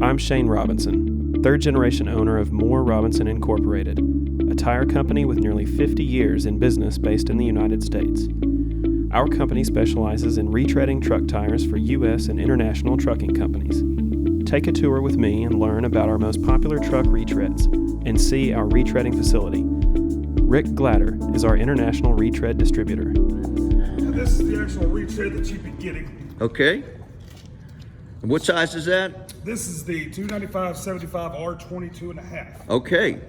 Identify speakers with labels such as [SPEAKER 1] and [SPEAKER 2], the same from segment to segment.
[SPEAKER 1] I'm Shane Robinson, third-generation owner of Moore Robinson Incorporated, a tire company with nearly 50 years in business based in the United States. Our company specializes in retreading truck tires for U.S. and international trucking companies. Take a tour with me and learn about our most popular truck retreads and see our retreading facility. Rick Glatter is our international retread distributor.
[SPEAKER 2] Now this is the actual retread that you'd be getting.
[SPEAKER 3] Okay. And what size is that?
[SPEAKER 2] This is the 295/75 R22 and a half.
[SPEAKER 3] Okay.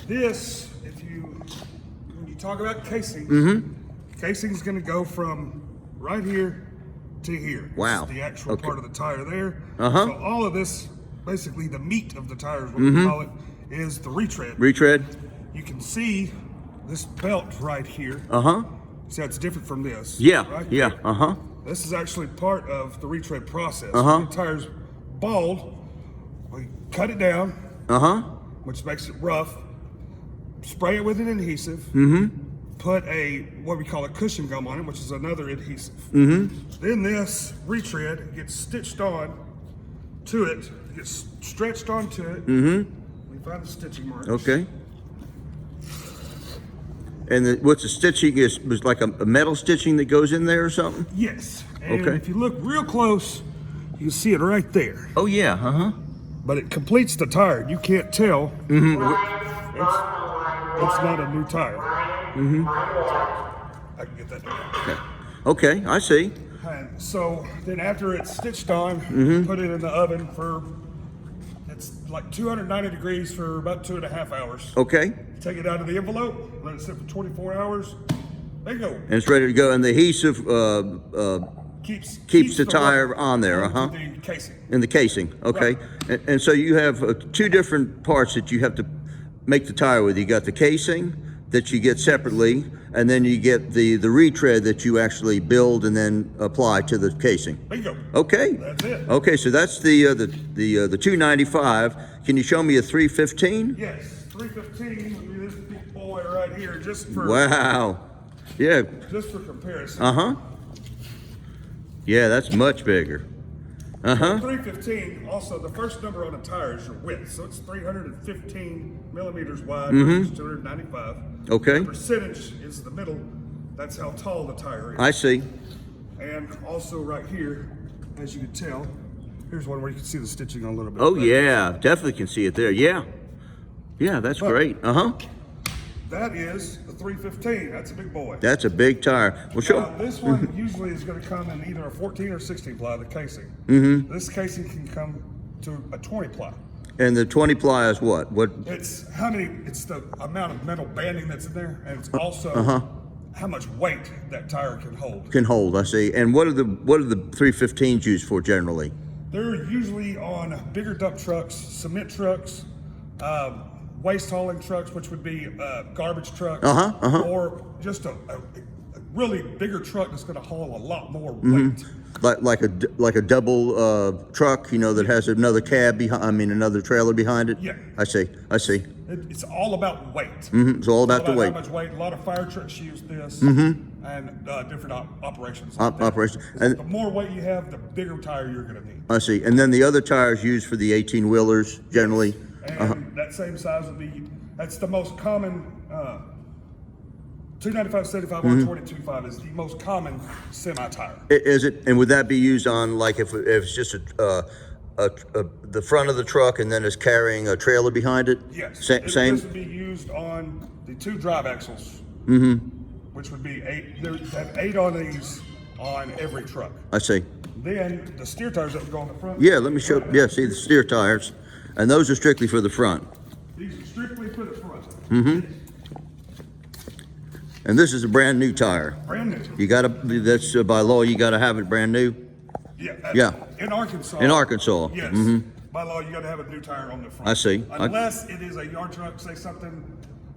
[SPEAKER 2] This, when you talk about casing, casing is going to go from right here to here.
[SPEAKER 3] Wow.
[SPEAKER 2] This is the actual part of the tire there.
[SPEAKER 3] Uh-huh.
[SPEAKER 2] So all of this, basically the meat of the tires, what we call it, is the retread.
[SPEAKER 3] Retread.
[SPEAKER 2] You can see this belt right here.
[SPEAKER 3] Uh-huh.
[SPEAKER 2] See, it's different from this.
[SPEAKER 3] Yeah.
[SPEAKER 2] Right
[SPEAKER 3] Yeah.
[SPEAKER 2] here.
[SPEAKER 3] Uh-huh.
[SPEAKER 2] This is actually part of the retread process.
[SPEAKER 3] Uh-huh.
[SPEAKER 2] When the tire's bald, we cut it down, which makes it rough, spray it with an adhesive, put what we call a cushion gum on it, which is another adhesive. Then this retread gets stitched on to it, gets stretched onto it. We find the stitching marks.
[SPEAKER 3] Okay. And what's the stitching was like a metal stitching that goes in there or something?
[SPEAKER 2] Yes. And
[SPEAKER 3] Okay.
[SPEAKER 2] if you look real close, you can see it right there.
[SPEAKER 3] Oh yeah, uh-huh.
[SPEAKER 2] But it completes the tire. You can't tell. It's not a new tire. I can get that down.
[SPEAKER 3] Okay, I see.
[SPEAKER 2] And so then after it's stitched on, put it in the oven for, it's like 290 degrees for about 2.5 hours.
[SPEAKER 3] Okay.
[SPEAKER 2] Take it out of the envelope, let it sit for 24 hours. There you go.
[SPEAKER 3] And it's ready to go. And the adhesive keeps the tire
[SPEAKER 2] rubber
[SPEAKER 3] on there,
[SPEAKER 2] into the casing.
[SPEAKER 3] in the casing. Okay.
[SPEAKER 2] Right.
[SPEAKER 3] And so you have two different parts that you have to make the tire with. You got the casing that you get separately, and then you get the retread that you actually build and then apply to the casing.
[SPEAKER 2] There you go.
[SPEAKER 3] Okay.
[SPEAKER 2] That's it.
[SPEAKER 3] Okay, so that's the 295. Can you show me a 315?
[SPEAKER 2] Yes, 315 would be this big boy right here, just for
[SPEAKER 3] Wow. Yeah.
[SPEAKER 2] just for comparison.
[SPEAKER 3] Uh-huh. Yeah, that's much bigger. Uh-huh.
[SPEAKER 2] 315, also the first number on the tire is your width. So it's 315 millimeters wide versus 295.
[SPEAKER 3] Okay.
[SPEAKER 2] The percentage is the middle. That's how tall the tire is.
[SPEAKER 3] I see.
[SPEAKER 2] And also right here, as you can tell, here's one where you can see the stitching on a little bit.
[SPEAKER 3] Oh,
[SPEAKER 2] better.
[SPEAKER 3] yeah. Definitely can see it there. Yeah. Yeah, that's great. Uh-huh.
[SPEAKER 2] That is the 315. That's a big boy.
[SPEAKER 3] That's a big tire. Well, show.
[SPEAKER 2] This one usually is going to come in either a 14 or 16 ply, the casing. This casing can come to a 20 ply.
[SPEAKER 3] And the 20 ply is what?
[SPEAKER 2] It's the amount of metal banding that's in there, and it's also how much weight that tire can hold.
[SPEAKER 3] Can hold, I see. And what are the 315s used for generally?
[SPEAKER 2] They're usually on bigger dump trucks, cement trucks, waste hauling trucks, which would be garbage trucks, or just a really bigger truck that's going to haul a lot more weight.
[SPEAKER 3] Like a double truck, that has another cab behind. I mean, another trailer behind it.
[SPEAKER 2] Yeah.
[SPEAKER 3] I see.
[SPEAKER 2] It's all about weight.
[SPEAKER 3] It's all about the weight.
[SPEAKER 2] How much weight? A lot of fire trucks use this, and different operations.
[SPEAKER 3] Operations.
[SPEAKER 2] So the more weight you have, the bigger tire you're going to need.
[SPEAKER 3] I see. And then the other tires used for the 18-wheelers generally.
[SPEAKER 2] And that same size would be, that's the most common, 295/75 or 22.5 is the most common semi-tire.
[SPEAKER 3] Is it? And would that be used on, like, if it's just the front of the truck and then it's carrying a trailer behind it?
[SPEAKER 2] Yes.
[SPEAKER 3] Same?
[SPEAKER 2] This would be used on the 2 drive axles, which would be 8. They have 8 on these on every truck.
[SPEAKER 3] I see.
[SPEAKER 2] Then the steer tires that would go on the front.
[SPEAKER 3] Yeah, let me show. Yeah, see the steer tires. And those are strictly for the front.
[SPEAKER 2] These are strictly for the front.
[SPEAKER 3] And this is a brand new tire.
[SPEAKER 2] Brand new.
[SPEAKER 3] You gotta, that's by law, you gotta have it brand new.
[SPEAKER 2] Yeah. In Arkansas.
[SPEAKER 3] In Arkansas.
[SPEAKER 2] Yes. By law, you got to have a new tire on the front.
[SPEAKER 3] I see.
[SPEAKER 2] Unless it is a yard truck, say something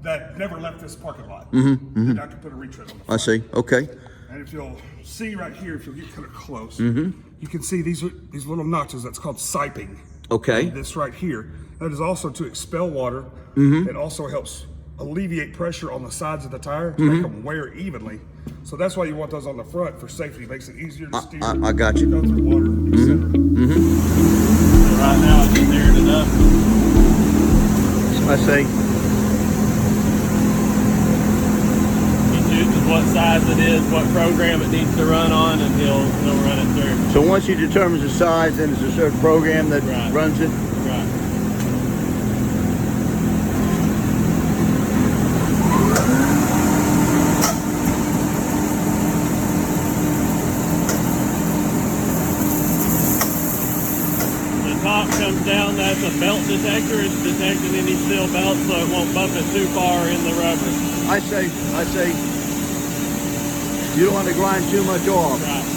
[SPEAKER 2] that never left this parking lot. Then I can put a retread on the front.
[SPEAKER 3] I see. Okay.
[SPEAKER 2] And if you'll see right here, if you'll get kind of close, you can see these little notches. That's called siping.
[SPEAKER 3] Okay.
[SPEAKER 2] This right here. That is also to expel water. It also helps alleviate pressure on the sides of the tire to make them wear evenly. So that's why you want those on the front for safety. It makes it easier to steer.
[SPEAKER 3] I got you.
[SPEAKER 2] Go through water, etc.
[SPEAKER 1] Right now it's in there
[SPEAKER 3] I see.
[SPEAKER 1] He chooses what size it is, what program it needs to run on, and he'll run it through.
[SPEAKER 3] So once he determines the size, then there's a certain program that runs it?
[SPEAKER 1] Right. Top comes down, that's a belt detector. It's detecting any steel belts so it won't bump it too far in the rubber.
[SPEAKER 3] I see. You don't want to grind too much off.
[SPEAKER 1] Right.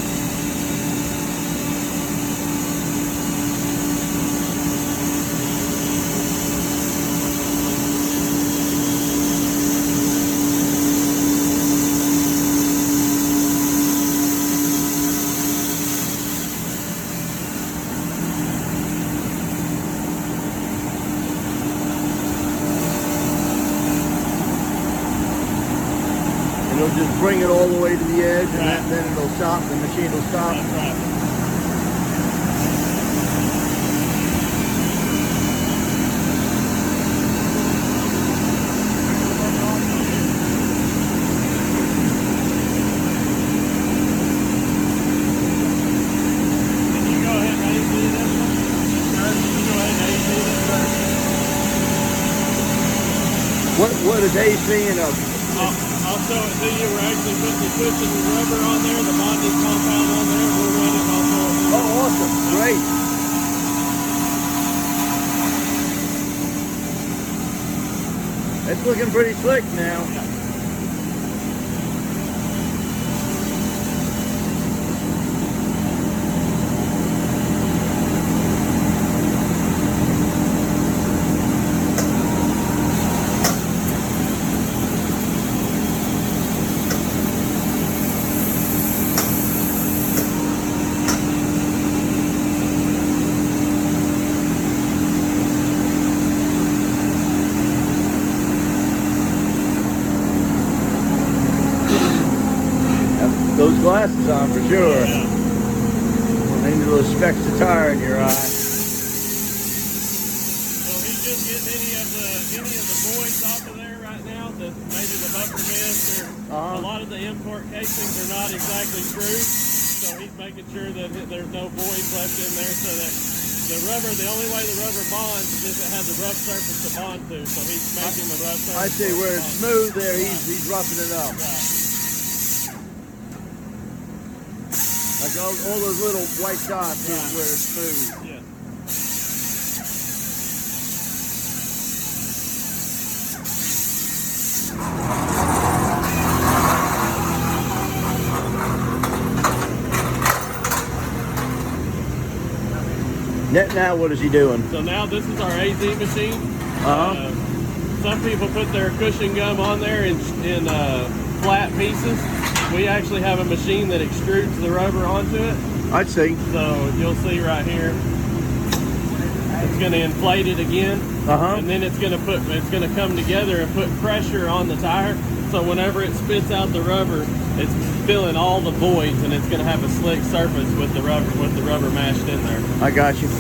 [SPEAKER 3] It'll just bring it all the way to the edge, and then it'll stop. The machine will stop.
[SPEAKER 1] That's right. Can you go ahead and AC this one? Sir, can you go ahead and AC this one?
[SPEAKER 3] What is AC and a...
[SPEAKER 1] I'll show it to you. We're actually putting the cushion and rubber on there, the bonding compound on there. We'll run it also.
[SPEAKER 3] Oh, awesome. Great. It's looking pretty slick now. Those glasses on for sure.
[SPEAKER 1] Yeah.
[SPEAKER 3] Maybe those specks of tire in your eye.
[SPEAKER 1] So he's just getting any of the voids off of there right now. That maybe the bumper mist or a lot of the import casings are not exactly screwed. So he's making sure that there's no voids left in there, so that the only way the rubber bonds is if it has a rough surface to bond to. So he's making the rough surface.
[SPEAKER 3] I see where it's smooth there. He's roughing it up.
[SPEAKER 1] Right.
[SPEAKER 3] Like all those little white dots is where it's smooth.
[SPEAKER 1] Yeah.
[SPEAKER 3] Now what is he doing?
[SPEAKER 1] So now this is our AZ machine. Some people put their cushion gum on there in flat pieces. We actually have a machine that extrudes the rubber onto it.
[SPEAKER 3] I see.
[SPEAKER 1] So you'll see right here, it's going to inflate it again, and then it's going to come together and put pressure on the tire. So whenever it spits out the rubber, it's filling all the voids, and it's going to have a slick surface with the rubber mashed in there.
[SPEAKER 3] I got you.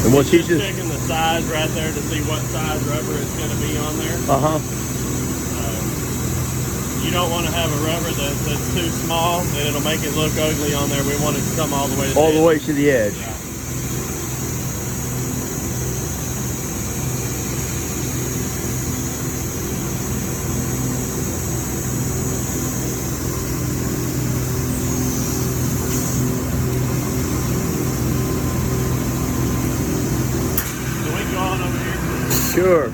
[SPEAKER 3] And what's he just
[SPEAKER 1] checking the size right there to see what size rubber it's going to be on there. You don't want to have a rubber that's too small, and it'll make it look ugly on there. We want it to come all the way to the edge.
[SPEAKER 3] the way to the edge.
[SPEAKER 1] Yeah.
[SPEAKER 3] Sure.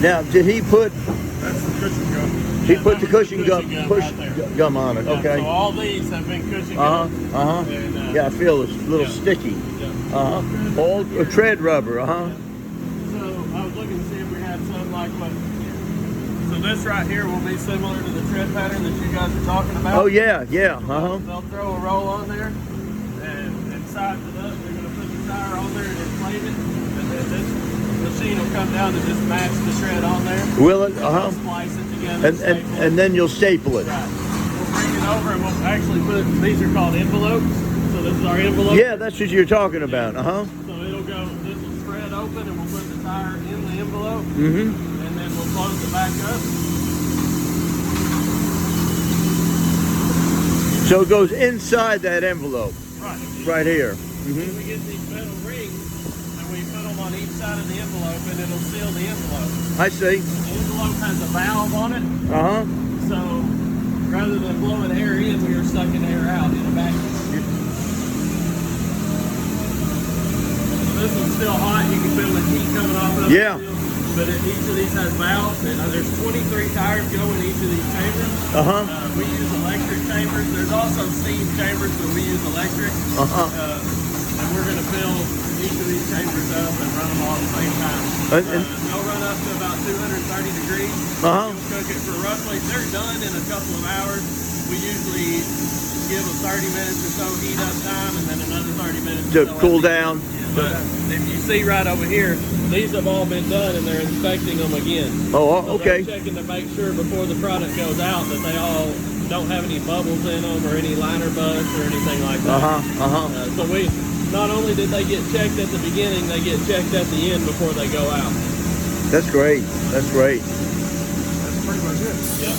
[SPEAKER 3] Now, did he put?
[SPEAKER 2] That's the cushion gum.
[SPEAKER 3] He put the cushion gum
[SPEAKER 1] right
[SPEAKER 3] gum on it.
[SPEAKER 1] Yeah,
[SPEAKER 3] okay.
[SPEAKER 1] So all these have been cushion gum. And,
[SPEAKER 3] Yeah, I feel it's a little sticky.
[SPEAKER 1] Yeah.
[SPEAKER 3] All tread rubber.
[SPEAKER 1] So I was looking to see if we had something like what So this right here will be similar to the tread pattern that you guys are talking about.
[SPEAKER 3] Oh yeah, yeah. Uh-huh.
[SPEAKER 1] They'll throw a roll on there and size it up. They're going to put the tire on there and inflate it. And then this machine will come down and just match the tread on there.
[SPEAKER 3] Will it?
[SPEAKER 1] They'll splice it together.
[SPEAKER 3] And then you'll staple it.
[SPEAKER 1] Right. We'll bring it over and we'll actually put, these are called envelopes. So this is our envelope.
[SPEAKER 3] Yeah, that's what you're talking about. Uh-huh.
[SPEAKER 1] So it'll go, this will spread open and we'll put the tire in the envelope.
[SPEAKER 3] Mm-hmm.
[SPEAKER 1] And then we'll close it back up.
[SPEAKER 3] So it goes inside that envelope. Right here.
[SPEAKER 1] Mm-hmm. We get these metal rings and we put them on each side of the envelope and it'll seal the envelope.
[SPEAKER 3] I see.
[SPEAKER 1] The envelope has a valve on it.
[SPEAKER 3] Uh-huh.
[SPEAKER 1] So rather than blowing air in, we are sucking air out in a vacuum. This one's still hot. You can feel the heat coming off of it.
[SPEAKER 3] Yeah.
[SPEAKER 1] But each of these has valves. And, there's 23 tires go in each of these chambers.
[SPEAKER 3] Uh-huh.
[SPEAKER 1] We use electric chambers. There's also steam chambers, but we use electric.
[SPEAKER 3] Uh-huh.
[SPEAKER 1] And we're going to fill each of these chambers up and run them all at the same time. They'll run up to about 230 degrees.
[SPEAKER 3] Uh-huh.
[SPEAKER 1] We'll cook it for roughly, they're done in a couple of hours. We usually give them 30 minutes or so heat up time and then another 30 minutes
[SPEAKER 3] to cool down.
[SPEAKER 1] But if you see right over here, these have all been done and they're inspecting them again.
[SPEAKER 3] Oh,
[SPEAKER 1] so
[SPEAKER 3] okay.
[SPEAKER 1] They're checking to make sure before the product goes out that they all don't have any bubbles in them or any liner bust or anything like that. So we, not only did they get checked at the beginning, they get checked at the end before they go out.
[SPEAKER 3] That's great. That's great.
[SPEAKER 2] That's pretty much it.
[SPEAKER 1] Yeah.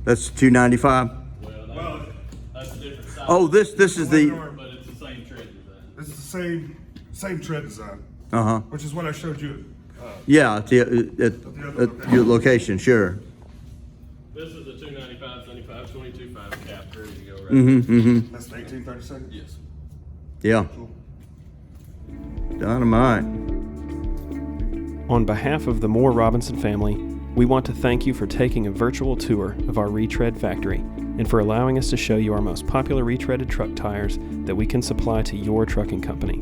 [SPEAKER 3] That's $295.
[SPEAKER 1] Well, that's a different size.
[SPEAKER 3] Oh, this is the.
[SPEAKER 1] But it's the same tread design.
[SPEAKER 2] It's the same tread design,
[SPEAKER 3] Uh-huh.
[SPEAKER 2] which is what I showed you.
[SPEAKER 3] Yeah, at your location, sure.
[SPEAKER 1] This is the 295, 75, 22.5 cap, ready to go. Right?
[SPEAKER 3] Mm-hmm.
[SPEAKER 2] That's the 1836.
[SPEAKER 1] Yes.
[SPEAKER 3] Yeah. Dynamite.
[SPEAKER 1] On behalf of the Moore Robinson family, we want to thank you for taking a virtual tour of our retread factory and for allowing us to show you our most popular retreaded truck tires that we can supply to your trucking company.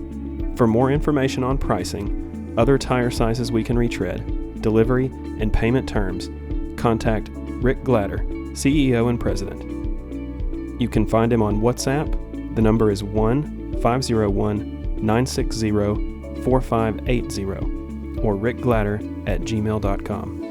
[SPEAKER 1] For more information on pricing, other tire sizes we can retread, delivery, and payment terms, contact Rick Glatter, CEO and President. You can find him on WhatsApp. The number is 1-501-960-4580 or rickglatter@gmail.com.